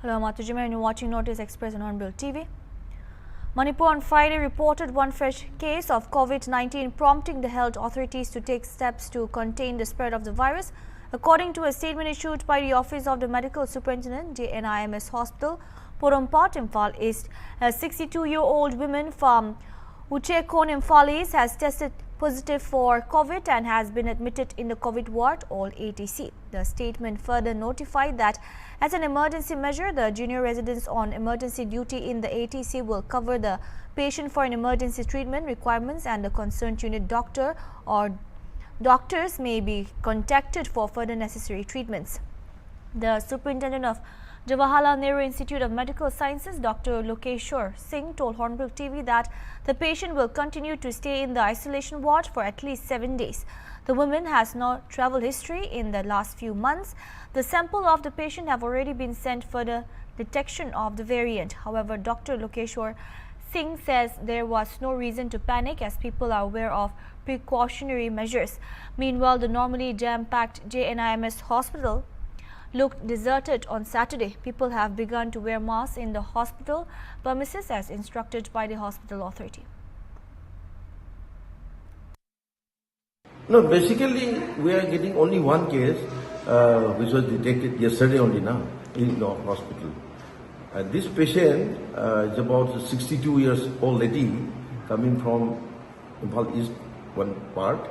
Hello, I'm Matujima and you're watching Notice Express on Hornbill TV. Manipur on Friday reported one fresh case of COVID-19, prompting the health authorities to take steps to contain the spread of the virus. According to a statement issued by the Office of the Medical Superintendent, JNIMS Hospital, Porompat, Imphal East, a 62-year-old woman from Uchekon, Imphal East has tested positive for COVID and has been admitted in the COVID ward, all ATC. The statement further notified that as an emergency measure, the junior residents on emergency duty in the ATC will cover the patient for an emergency treatment requirements, and the concerned unit doctor or doctors may be contacted for further necessary treatments. The superintendent of Jawaharlal Nehru Institute of Medical Sciences, Dr. Lokeshwar Singh, told Hornbill TV that the patient will continue to stay in the isolation ward for at least 7 days. The woman has no travel history in the last few months. The sample of the patient have already been sent for the detection of the variant. However, Dr. Lokeshwar Singh says there was no reason to panic as people are aware of precautionary measures. Meanwhile, the normally jam-packed JNIMS hospital looked deserted on Saturday. People have begun to wear masks in the hospital premises as instructed by the hospital authority. No, basically we are getting only one case which was detected yesterday only now in the hospital. This patient is about 62 years old lady coming from Imphal East one part,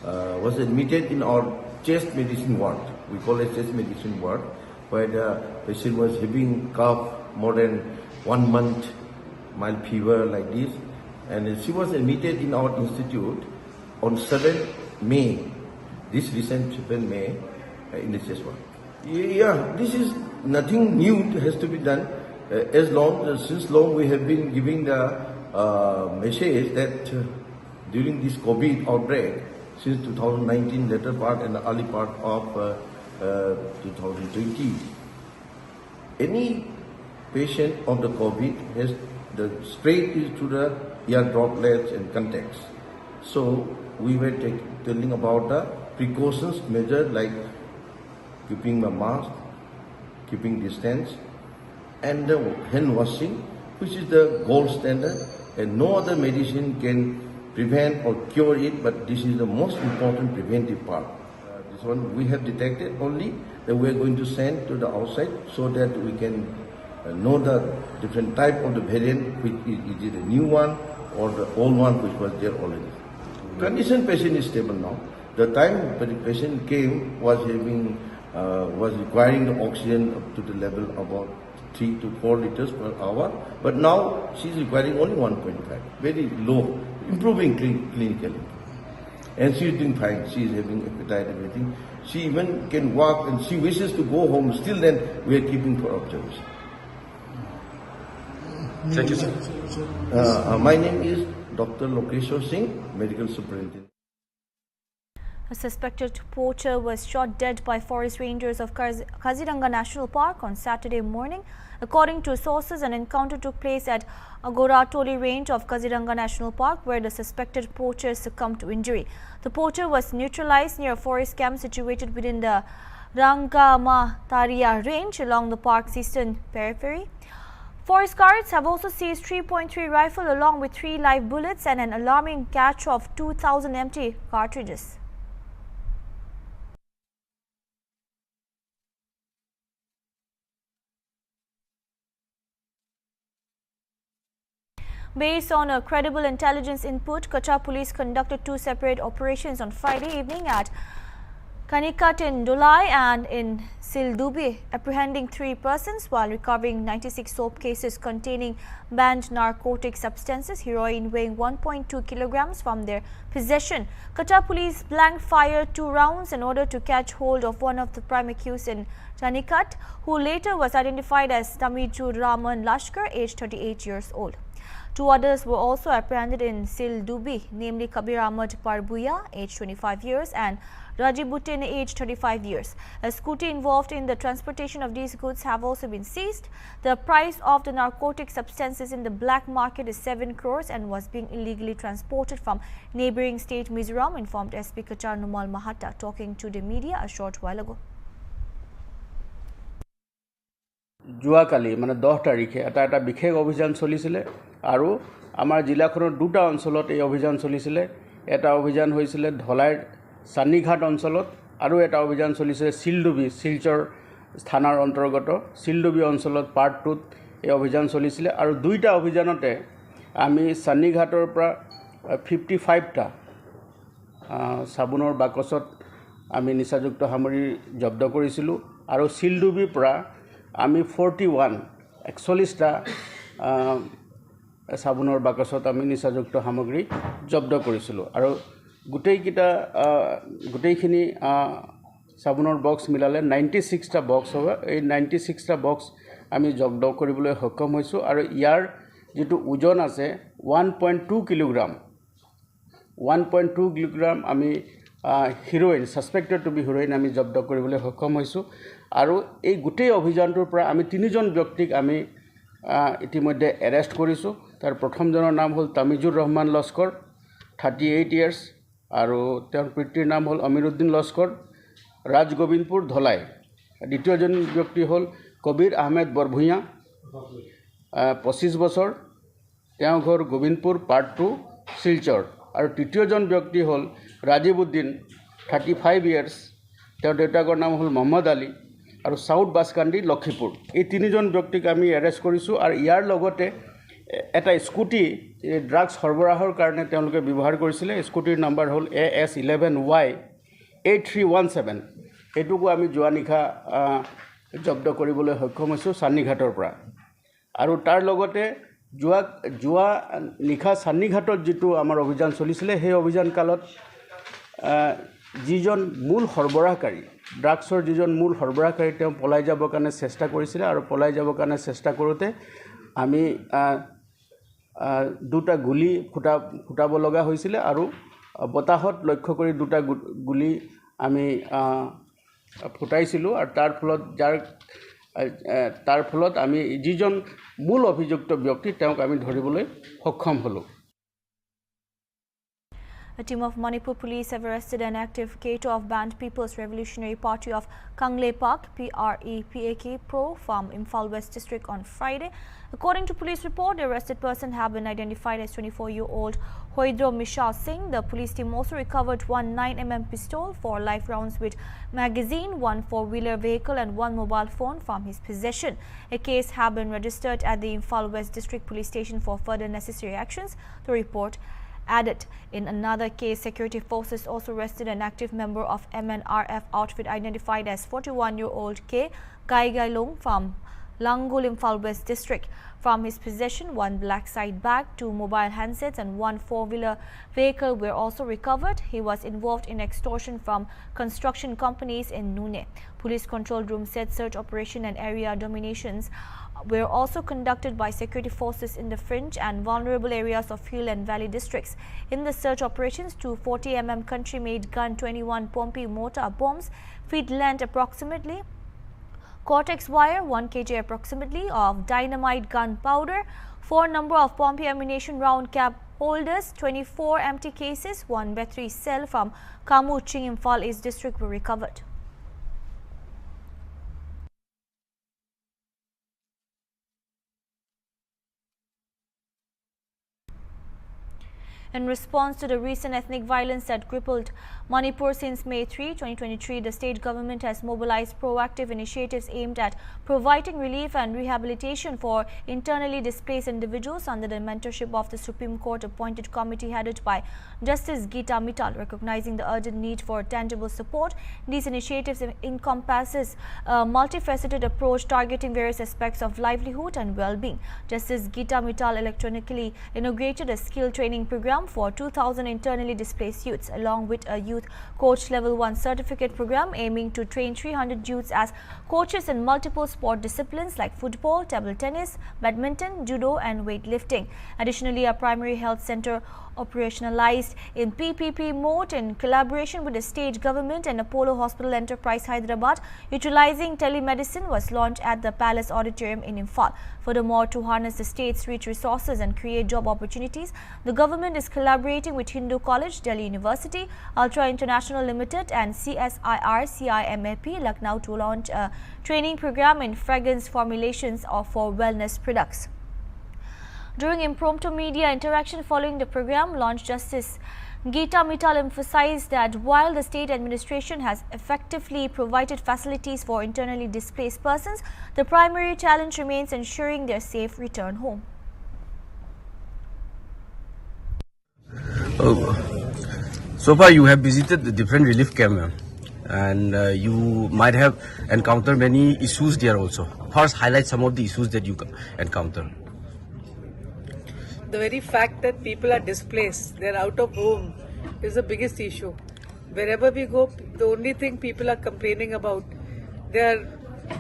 was admitted in our chest medicine ward. We call it chest medicine ward, where the patient was having cough more than 1 month, mild fever like this, and she was admitted in our institute on 7th May, this recent 7th May, in the chest ward. Yeah, this is nothing new has to be done. Since long we have been giving the message that during this COVID outbreak, since 2019 later part and the early part of 2020, any patient of the COVID has the spread is through the air droplets and contacts. So we were telling about the precautions measures like keeping the mask, keeping distance, and the hand washing, which is the gold standard, and no other medicine can prevent or cure it, but this is the most important preventive part. This one we have detected only that we are going to send to the outside so that we can know the different type of the variant, which is it a new one or the old one which was there already. Condition patient is stable now. The time the patient came was having was requiring the oxygen up to the level about 3 to 4 liters per hour, but now she is requiring only 1.5, very low, improving clinically. And she is doing fine. She is having appetite and everything. She even can walk and she wishes to go home. Still then we are keeping for observation. Thank you, sir. My name is Dr. Lokeshwar Singh, Medical Superintendent. A suspected poacher was shot dead by forest rangers of Kaziranga National Park on Saturday morning. According to sources, an encounter took place at Agoratoli range of Kaziranga National Park, where the suspected poacher succumbed to injury. The poacher was neutralized near a forest camp situated within the Rangamataria range along the park's eastern periphery. Forest guards have also seized 3.3 rifle along with 3 live bullets and an alarming catch of 2,000 empty cartridges. Based on a credible intelligence input, Kutch police conducted 2 separate operations on Friday evening at Kanikat in Dulai and in Sildubi, apprehending 3 persons while recovering 96 soap cases containing banned narcotic substances, heroin weighing 1.2 kilograms from their possession. Kutch police blank fired 2 rounds in order to catch hold of one of the prime accused in Kanikat, who later was identified as Tamiju Raman Lashkar, aged 38 years old. 2 others were also apprehended in Sildubi, namely Kabir Ahmad Parbuya, aged 25 years, and Rajibutin, aged 35 years. A scooty involved in the transportation of these goods have also been seized. The price of the narcotic substances in the black market is 7 crores and was being illegally transported from neighbouring state Mizoram, informed SP Kachar Numal Mahatta, talking to the media a short while ago. যোৱাকালি মানে 10 তাৰিখে এটা বিশেষ অভিযান চলিছিলে আৰু আমাৰ জিলাখনৰ দুটা অঞ্চলত এই অভিযান চলিছিলে। এটা অভিযান হৈছিলে ধলাইৰ চান্নিঘাট অঞ্চলত আৰু এটা অভিযান চলিছিলে শিলডুবি শিলচৰ থানাৰ অন্তৰ্গত শিলডুবি অঞ্চলত পাৰ্ট 2ত এই অভিযান চলিছিলে আৰু দুইটা অভিযানতে আমি চান্নিঘাটৰ পৰা 55টা চাবোনৰ বাকচত আমি নিচাযুক্ত সামগ্ৰী জব্দ কৰিছিলোঁ আৰু শিলডুবিৰ পৰা আমি 41টা চাবোনৰ বাকচত আমি নিচাযুক্ত সামগ্ৰী জব্দ কৰিছিলোঁ আৰু গোটেইখিনি চাবোনৰ বক্স মিলালে 96টা বক্স হ'ব। এই 96টা বক্স আমি জব্দ কৰিবলৈ সক্ষম হৈছোঁ আৰু ইয়াৰ যেটো ওজন আছে 1.2 কিলোগ্ৰাম 1.2 কিলোগ্ৰাম আমি heroin suspected to be heroin আমি জব্দ কৰিবলৈ সক্ষম হৈছোঁ আৰু এই গোটেই অভিযানটোৰ পৰা আমি তিনিজন ব্যক্তিক আমি ইতিমধ্যে এৰেষ্ট কৰিছোঁ। তাৰ প্ৰথমজনৰ নাম হ'ল তামিজুৰ ৰহমান লস্কৰ 38 ইয়াৰ্ছ আৰু তেওঁৰ পিতৃৰ নাম হ'ল আমিৰুদ্দিন লস্কৰ ৰাজগোবিন্দপুৰ ধলাই। দ্বিতীয়জন ব্যক্তি হ'ল কবিৰ আহমেদ বৰভূঞা 25 বছৰ, তেওঁ ঘৰ গোবিন্দপুৰ পাৰ্ট 2 শিলচৰ আৰু তৃতীয়জন ব্যক্তি হ'ল ৰাজীৱ উদ্দিন 35 ইয়াৰ্ছ, তেওঁৰ দেউতাকৰ নাম হ'ল মহম্মদ আলী আৰু সাউথ বাসকান্দি লক্ষীপুৰ। এই তিনিজন ব্যক্তিক আমি এৰেষ্ট কৰিছোঁ আৰু ইয়াৰ লগতে এটা স্কুটি ড্ৰাগছ সৰবৰাহৰ কাৰণে তেওঁলোকে ব্যৱহাৰ কৰিছিলে। স্কুটিৰ নাম্বাৰ হ'ল AS11Y8317। এইটোকো আমি যোৱা নিশা জব্দ কৰিবলৈ সক্ষম হৈছোঁ চান্নিঘাটৰ পৰা। আৰু তাৰ লগতে যোৱা নিশা চান্নিঘাটত যিটো আমাৰ অভিযান চলিছিলে সেই অভিযান কালত যিজন মূল সৰবৰাহকাৰী ড্ৰাগছৰ যিজন মূল সৰবৰাহকাৰী তেওঁ পলাই যাবৰ কাৰণে চেষ্টা কৰিছিলে আৰু পলাই যাবৰ কাৰণে চেষ্টা কৰোঁতে আমি দুটা গুলি ফুটাব লগা হৈছিলে আৰু বতাহত লক্ষ্য কৰি দুটা গুলি আমি ফুটাইছিলোঁ আৰু তাৰ ফলত আমি যিজন মূল অভিযুক্ত ব্যক্তি তেওঁক আমি ধৰিবলৈ সক্ষম হ'লোঁ। A team of Manipur police have arrested an active caterer of Banned People's Revolutionary Party of Kangle Park PREPAK Pro from Imphal West District on Friday. According to police report, the arrested person have been identified as 24-year-old Hoidro Mishal Singh. The police team also recovered one 9mm pistol, 4 live rounds with magazine, 1 4-wheeler vehicle and 1 mobile phone from his possession. A case have been registered at the Imphal West District Police Station for further necessary actions, the report added. In another case, security forces also arrested an active member of MNRF outfit identified as 41-year-old K. Gaigailong from Langul, Imphal West District. From his possession, 1 black side bag, 2 mobile handsets and 1 4-wheeler vehicle were also recovered. He was involved in extortion from construction companies in Nune. Police control room said search operation and area dominations were also conducted by security forces in the fringe and vulnerable areas of Hill and Valley districts. In the search operations, 2 40mm country-made gun 21 Pompi mortar bombs, feet length approximately, Cortex wire 1 kg approximately of dynamite gunpowder, 4 number of Pompi ammunition round cap holders, 24 empty cases, 1 battery cell from Kamu Ching Imphal East district were recovered. In response to the recent ethnic violence that crippled Manipur since May 3, 2023, the state government has mobilized proactive initiatives aimed at providing relief and rehabilitation for internally displaced individuals under the mentorship of the Supreme Court appointed committee headed by Justice Geeta Mittal. Recognizing the urgent need for tangible support, these initiatives encompasses a multifaceted approach targeting various aspects of livelihood and well-being. Justice Geeta Mittal electronically inaugurated a skill training program for 2,000 internally displaced youths, along with a youth coach level 1 certificate program aiming to train 300 youths as coaches in multiple sport disciplines like football, table tennis, badminton, judo and weightlifting. Additionally, a primary health center operationalized in PPP mode in collaboration with the state government and Apollo Hospital Enterprise Hyderabad, utilizing telemedicine, was launched at the Palace Auditorium in Imphal. Furthermore, to harness the state's rich resources and create job opportunities, the government is collaborating with Hindu College, Delhi University, Ultra International Limited and CSIR CIMAP Lucknow to launch a training program in fragrance formulations for wellness products. During impromptu media interaction following the program launch, Justice Geeta Mittal emphasized that while the state administration has effectively provided facilities for internally displaced persons, the primary challenge remains ensuring their safe return home. So far, you have visited the different relief camp, and you might have encountered many issues there also. First, highlight some of the issues that you encounter. The very fact that people are displaced, they're out of home, is the biggest issue. Wherever we go, the only thing people are complaining about, they're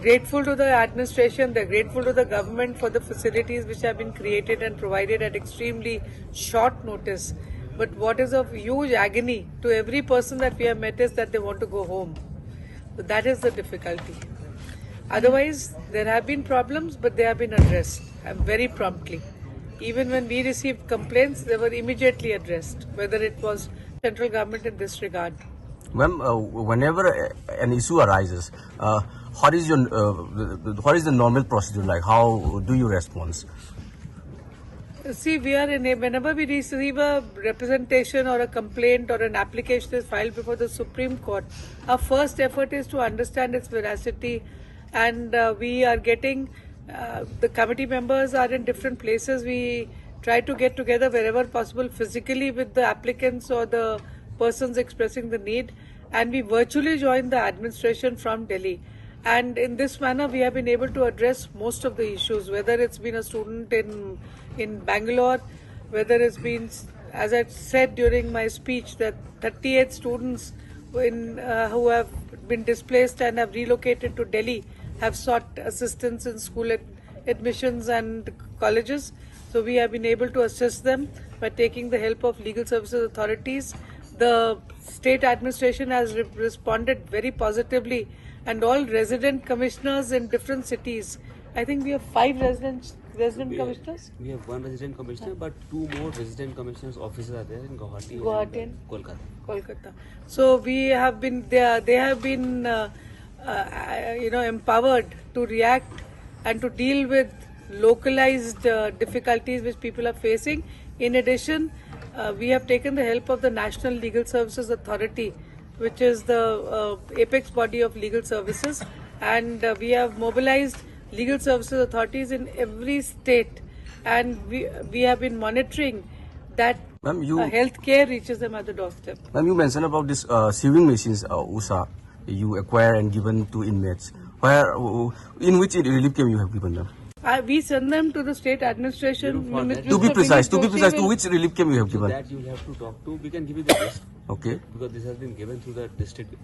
grateful to the administration, they're grateful to the government for the facilities which have been created and provided at extremely short notice. But what is of huge agony to every person that we have met is that they want to go home. So that is the difficulty. Otherwise, there have been problems, but they have been addressed very promptly. Even when we received complaints, they were immediately addressed, whether it was central government in this regard. Ma'am, whenever an issue arises, what is the normal procedure like? How do you respond? See, whenever we receive a representation or a complaint or an application is filed before the Supreme Court, our first effort is to understand its veracity, and we are getting, the committee members are in different places. We try to get together wherever possible physically with the applicants or the persons expressing the need, and we virtually join the administration from Delhi. And in this manner, we have been able to address most of the issues, whether it's been a student in Bangalore, whether it's been, as I said during my speech, that 38 students who have been displaced and have relocated to Delhi have sought assistance in school admissions and colleges. So we have been able to assist them by taking the help of legal services authorities. The state administration has responded very positively, and all resident commissioners in different cities. I think we have 5 resident commissioners. We have 1 resident commissioner, but 2 more resident commissioners offices are there in Guwahati and Kolkata. So we have been they have been empowered to react and to deal with localized difficulties which people are facing. In addition, we have taken the help of the National Legal Services Authority, which is the apex body of legal services, and we have mobilized legal services authorities in every state, and we have been monitoring that health care reaches them at the doorstep. Ma'am, you mentioned about this sewing machines, USA, you acquire and given to inmates. In which relief camp you have given them? We send them to the state administration. To be precise, to which relief camp you have given? That you will have to talk to. We can give you the list. Okay. Because this has been given through the district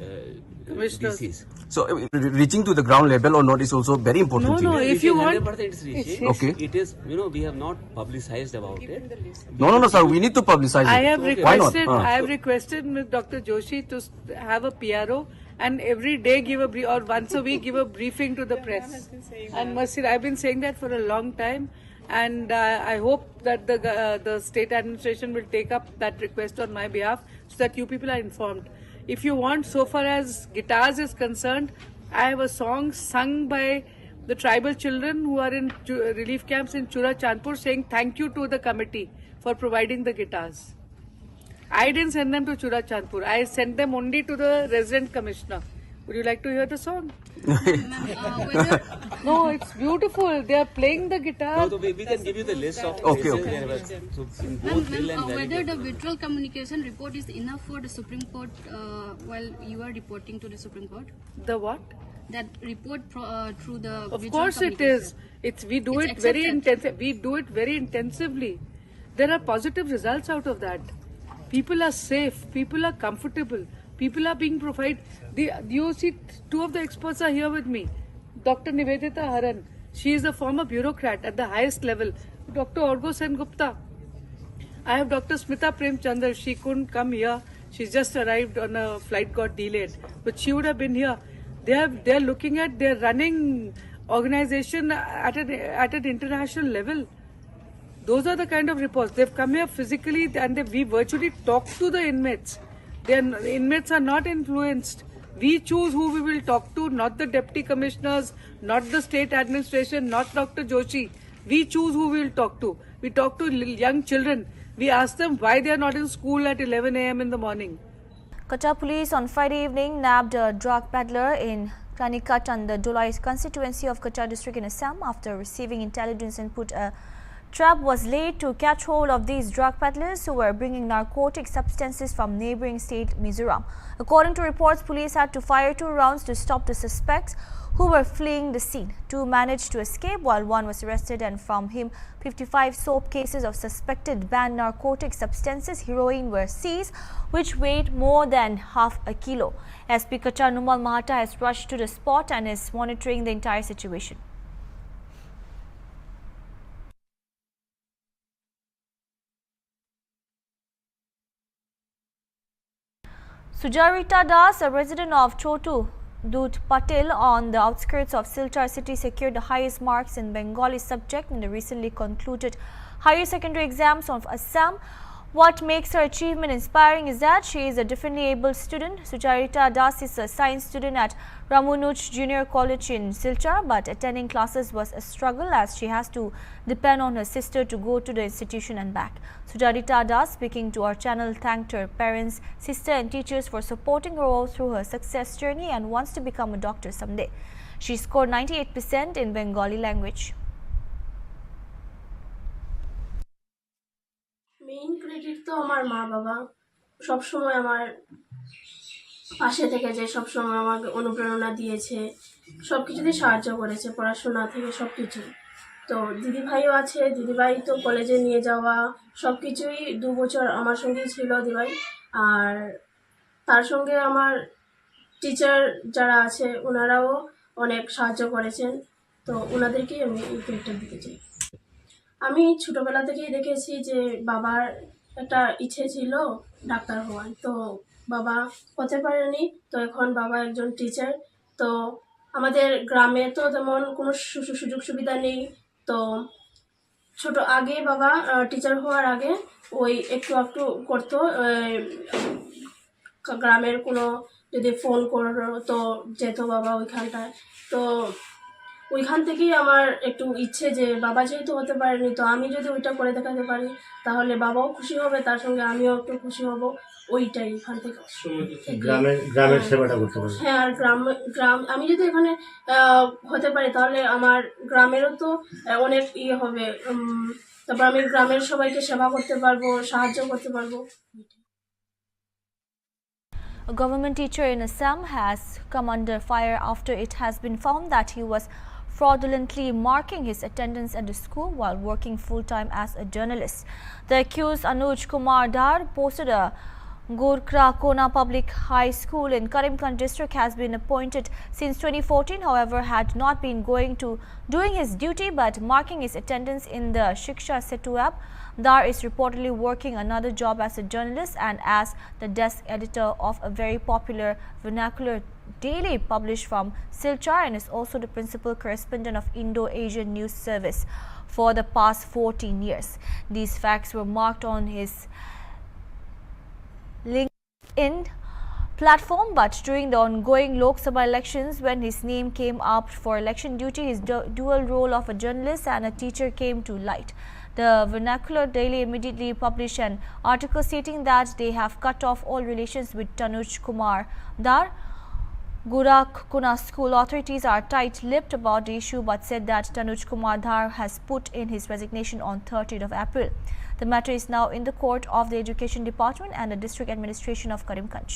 Commissioners. DCs. So reaching to the ground level or not is also very important. No, if you want, 100% it's reaching. Okay. It is, we have not publicized about it. No, sir. We need to publicize I it. have Why requested. not? I have requested Ms. Dr. Joshi to have a PRO and every day give a or once a week give a briefing to the press. And Masir, I've been saying that for a long time, and I hope that the state administration will take up that request on my behalf so that you people are informed. If you want, so far as guitars is concerned, I have a song sung by the tribal children who are in relief camps in Chura Chandpur saying thank you to the committee for providing the guitars. I didn't send them to Chura Chandpur. I sent them only to the resident commissioner. Would you like to hear the song? No, it's beautiful. They are playing the guitar. No, we can give you the list of Okay. So in both Hill and Valley. Whether the virtual communication report is enough for the Supreme Court while you are reporting to the Supreme Court? The what? That report through the Of visual course it is. We do It's it very accepted. We do it very intensively. There are positive results out of that. People are safe. People are comfortable. People are being provided. You see, 2 of the experts are here with me. Dr. Nivedita Haran. She is a former bureaucrat at the highest level. Dr. Orgo Sen Gupta. I have Dr. Smita Premchandar. She couldn't come here. She's just arrived on a flight got delayed. But she would have been here. They're looking at, they're running organization at an international level. Those are the kind of reports. They've come here physically and we virtually talk to the inmates. The inmates are not influenced. We choose who we will talk to, not the deputy commissioners, not the state administration, not Dr. Joshi. We choose who we will talk to. We talk to young children. We ask them why they are not in school at 11 a.m. in the morning. Qatar police on Friday evening nabbed a drug peddler in Canicut and the Dolai constituency of Qatar district in Assam after receiving intelligence input. A trap was laid to catch hold of these drug peddlers who were bringing narcotic substances from neighboring state Mizoram. According to reports, police had to fire 2 rounds to stop the suspects who were fleeing the scene. 2 managed to escape while 1 was arrested, and from him 55 soap cases of suspected banned narcotic substances heroin were seized, which weighed more than half a kilo. SP Qatar Numal Mahata has rushed to the spot and is monitoring the entire situation. Sujarita Das, a resident of Chotu Dut Patil on the outskirts of Silchar city, secured the highest marks in Bengali subject in the recently concluded higher secondary exams of Assam. What makes her achievement inspiring is that she is a differently abled student. Sujarita Das is a science student at Ramunuj Junior College in Silchar, but attending classes was a struggle as she has to depend on her sister to go to the institution and back. Sujarita Das, speaking to our channel, thanked her parents, sister and teachers for supporting her all through her success journey and wants to become a doctor someday. She scored 98% in Bengali language. Main credit তো আমার মা বাবা সব সময় আমার পাশে থেকে যে সব সময় আমাকে অনুপ্রেরণা দিয়েছে, সবকিছুতে সাহায্য করেছে, পড়াশোনা থেকে সবকিছু। তো দিদিভাইও আছে, দিদিভাই তো কলেজে নিয়ে যাওয়া সবকিছুই 2 বছর আমার সঙ্গেই ছিল দিদিভাই। আর তার সঙ্গে আমার টিচার যারা আছে ওনারাও অনেক সাহায্য করেছেন, তো ওনাদেরকেই আমি এই ক্রেডিটটা দিতে চাই। আমি ছোটবেলা থেকেই দেখেছি যে বাবার একটা ইচ্ছে ছিল ডাক্তার হওয়ার, তো বাবা হতে পারেনি, তো এখন বাবা একজন টিচার। তো আমাদের গ্রামে তো তেমন কোনো সুযোগ সুবিধা নেই, তো ছোট আগে বাবা টিচার হওয়ার আগে ওই একটু একটু করতো, গ্রামের কোনো যদি ফোন করো তো যেত বাবা ওইখানটায়। তো ওইখান থেকেই আমার একটু ইচ্ছে যে বাবা যেহেতু হতে পারেনি, তো আমি যদি ওইটা করে দেখাতে পারি তাহলে বাবাও খুশি হবে, তার সঙ্গে আমিও একটু খুশি হব। ওইটাই এখান থেকে গ্রামের সেবাটা করতে পারি। হ্যাঁ, আর গ্রাম আমি যদি এখানে হতে পারি তাহলে আমার গ্রামেরও তো অনেক ইয়ে হবে, তারপর আমি গ্রামের সবাইকে সেবা করতে পারবো, সাহায্য করতে পারবো। A government teacher in Assam has come under fire after it has been found that he was fraudulently marking his attendance at the school while working full-time as a journalist. The accused, Anuj Kumar Dar, posted a Gorkra Kona Public High School in Karimganj district, has been appointed since 2014, however had not been doing his duty but marking his attendance in the Shiksha Setu app. Dar is reportedly working another job as a journalist and as the desk editor of a very popular vernacular daily published from Silchar, and is also the principal correspondent of Indo-Asian News Service for the past 14 years. These facts were marked on his LinkedIn platform, but during the ongoing Lok Sabha elections, when his name came up for election duty, his dual role of a journalist and a teacher came to light. The Vernacular Daily immediately published an article stating that they have cut off all relations with Tanuj Kumar Dar. Gorak Kuna school authorities are tight-lipped about the issue but said that Tanuj Kumar Dar has put in his resignation on 30th of April. The matter is now in the court of the Education Department and the District Administration of Karimganj.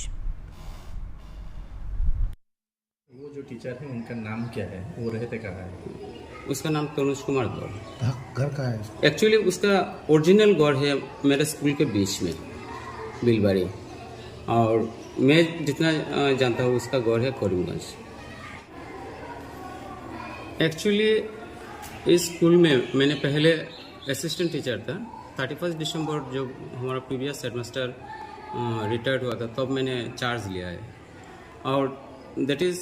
वो जो teacher है उनका नाम क्या है, वो रहते कहाँ है? उसका नाम तनुज कुमार गौर। घर कहाँ है? एक्चुअली उसका ओरिजिनल गौर है मेरे स्कूल के बीच में बिलबाड़ी, और मैं जितना जानता हूँ उसका गौर है करीमगंज। एक्चुअली इस स्कूल में मैंने पहले असिस्टेंट टीचर था। 31 दिसंबर जब हमारा प्रीवियस हेडमास्टर रिटायर्ड हुआ था तब मैंने चार्ज लिया है, और दैट इज़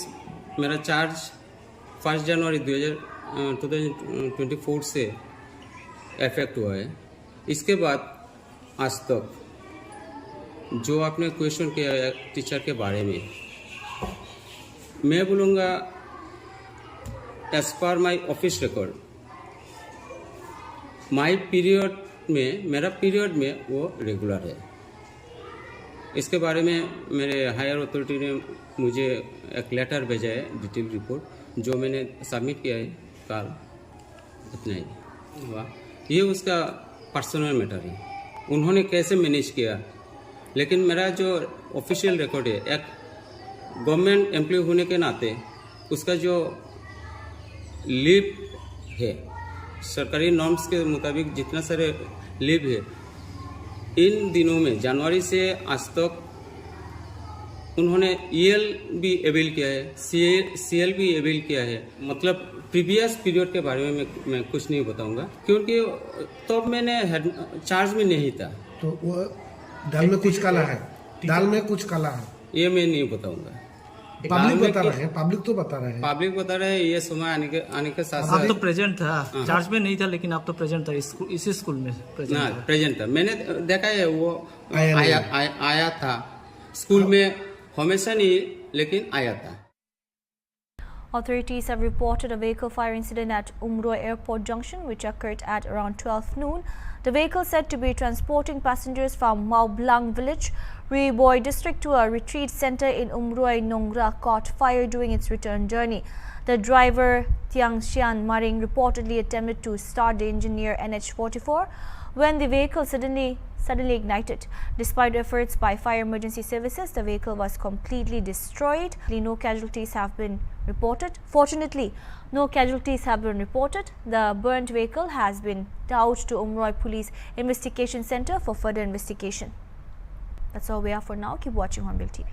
मेरा चार्ज 1 जनवरी 2024 से इफेक्ट हुआ है। इसके बाद आज तक जो आपने क्वेश्चन किया है टीचर के बारे में, मैं बोलूँगा as per my office record, मेरा पीरियड में वो रेगुलर है। इसके बारे में मेरे हायर अथॉरिटी ने मुझे एक लेटर भेजा है, डिटेल रिपोर्ट, जो मैंने सबमिट किया है कल। इतना ही हुआ। ये उसका पर्सनल मैटर है, उन्होंने कैसे मैनेज किया। लेकिन मेरा जो ऑफिशियल रिकॉर्ड है, एक गवर्नमेंट एम्प्लॉय होने के नाते उसका जो लीव है, सरकारी नॉर्म्स के मुताबिक जितना सारे लीव है, इन दिनों में जनवरी से आज तक उन्होंने ईएल भी अवेल किया है, सीएल भी अवेल किया है। मतलब प्रीवियस पीरियड के बारे में मैं कुछ नहीं बताऊंगा, क्योंकि तब मैंने चार्ज में नहीं था। तो वो दाल में कुछ काला है, दाल में कुछ काला है, ये मैं नहीं बताऊंगा। पब्लिक बता रहे हैं, पब्लिक तो बता रहे हैं, पब्लिक बता रहे हैं। ये समय आने के साथ आप तो प्रेजेंट था, चार्ज में नहीं था, लेकिन आप तो प्रेजेंट था इसी स्कूल में प्रेजेंट था। मैंने देखा है वो आया था स्कूल में, हमेशा नहीं लेकिन आया था। Authorities have reported a vehicle fire incident at Umroi Airport Junction, which occurred at around 12 noon. The vehicle said to be transporting passengers from Mau Blang village, Riboy district, to a retreat center in Umroi Nongra caught fire during its return journey. The driver, Tiang Xian Maring, reportedly attempted to start the engine near NH44 when the vehicle suddenly ignited. Despite efforts by fire emergency services, the vehicle was completely destroyed. No casualties have been reported. Fortunately, no casualties have been reported. The burnt vehicle has been towed to Umroi Police Investigation Center for further investigation. That's all we have for now. Keep watching Hornbill TV.